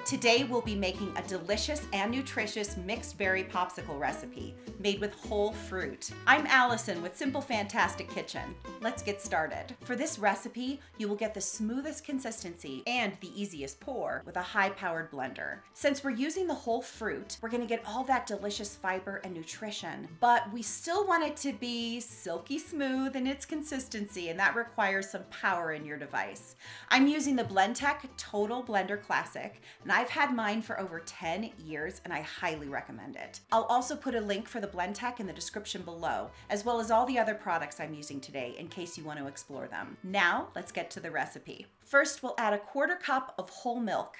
Today we'll be making a delicious and nutritious mixed berry popsicle recipe made with whole fruit. I'm Allison with Simple Fantastic Kitchen. Let's get started. For this recipe, you will get the smoothest consistency and the easiest pour with a high-powered blender. Since we're using the whole fruit, we're gonna get all that delicious fiber and nutrition, but we still want it to be silky smooth in its consistency, and that requires some power in your device. I'm using the Blendtec Total Blender Classic, and I've had mine for over 10 years and I highly recommend it. I'll also put a link for the Blendtec in the description below, as well as all the other products I'm using today in case you want to explore them. Now, let's get to the recipe. First, we'll add a 1/4 cup of whole milk.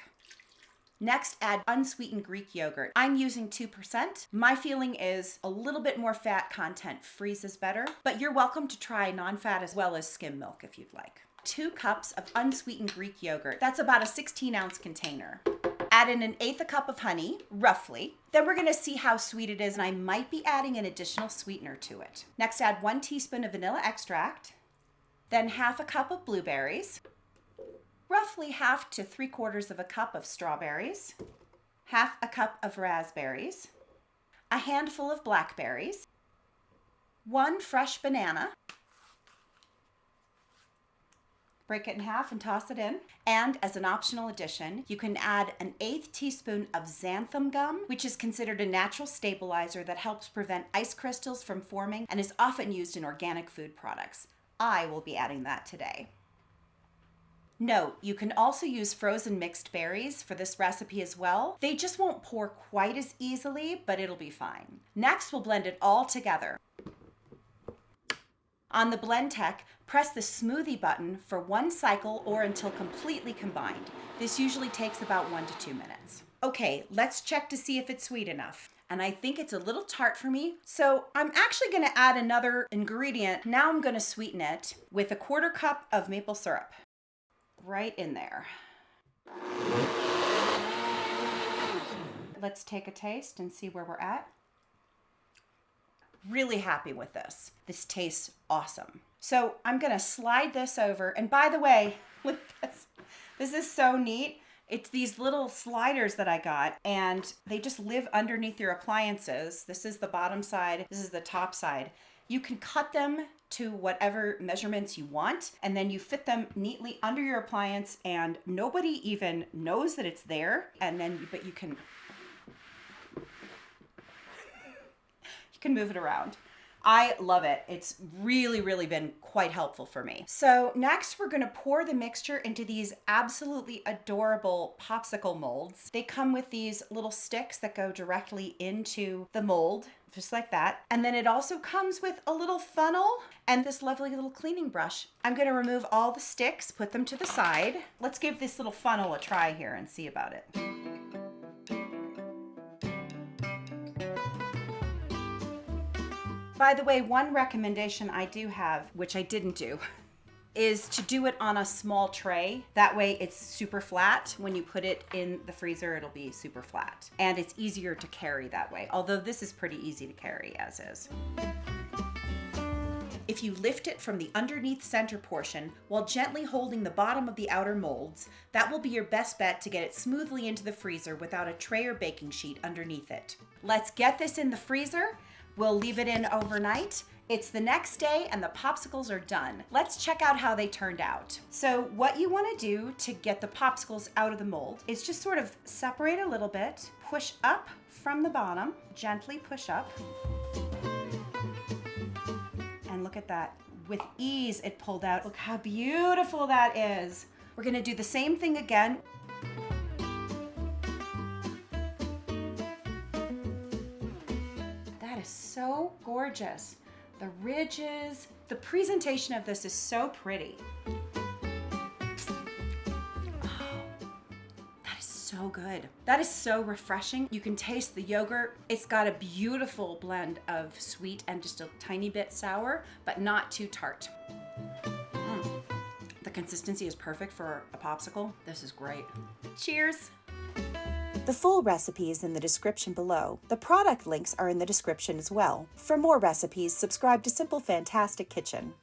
Next, add unsweetened Greek yogurt. I'm using 2%. My feeling is a little bit more fat content freezes better, but you're welcome to try non-fat as well as skim milk if you'd like. 2 cups of unsweetened Greek yogurt. That's about a 16-ounce container. Add in 1/8 cup of honey, roughly. Then we're gonna see how sweet it is, and I might be adding an additional sweetener to it. Next, add 1 teaspoon of vanilla extract, then 1/2 cup of blueberries, roughly 1/2 to 3/4 of a cup of strawberries, 1/2 cup of raspberries, a handful of blackberries, 1 fresh banana. Break it in half and toss it in. And as an optional addition, you can add 1/8 teaspoon of xanthan gum, which is considered a natural stabilizer that helps prevent ice crystals from forming and is often used in organic food products. I will be adding that today. Note, you can also use frozen mixed berries for this recipe as well. They just won't pour quite as easily, but it'll be fine. Next, we'll blend it all together. On the Blendtec, press the smoothie button for 1 cycle or until completely combined. This usually takes about 1 to 2 minutes. Okay, let's check to see if it's sweet enough. And I think it's a little tart for me, so I'm actually gonna add another ingredient. Now I'm gonna sweeten it with a 1/4 cup of maple syrup. Right in there. Let's take a taste and see where we're at. Really happy with this. This tastes awesome. So I'm gonna slide this over, and by the way, look at this. This is so neat. It's these little sliders that I got, and they just live underneath your appliances. This is the bottom side, this is the top side. You can cut them to whatever measurements you want, and then you fit them neatly under your appliance, and nobody even knows that it's there. And then, but you can move it around. I love it. It's really been quite helpful for me. So next we're gonna pour the mixture into these absolutely adorable popsicle molds. They come with these little sticks that go directly into the mold, just like that. And then it also comes with a little funnel and this lovely little cleaning brush. I'm gonna remove all the sticks, put them to the side. Let's give this little funnel a try here and see about it. By the way, one recommendation I do have, which I didn't do, is to do it on a small tray. That way it's super flat. When you put it in the freezer, it'll be super flat. And it's easier to carry that way, although this is pretty easy to carry as is. If you lift it from the underneath center portion while gently holding the bottom of the outer molds, that will be your best bet to get it smoothly into the freezer without a tray or baking sheet underneath it. Let's get this in the freezer. We'll leave it in overnight. It's the next day and the popsicles are done. Let's check out how they turned out. So what you wanna do to get the popsicles out of the mold is just sort of separate a little bit, push up from the bottom, gently push up. And look at that. With ease, it pulled out. Look how beautiful that is. We're gonna do the same thing again. So gorgeous. The ridges, the presentation of this is so pretty. Oh, that is so good. That is so refreshing. You can taste the yogurt. It's got a beautiful blend of sweet and just a tiny bit sour, but not too tart. The consistency is perfect for a popsicle. This is great. Cheers. The full recipe is in the description below. The product links are in the description as well. For more recipes, subscribe to Simple Fantastic Kitchen.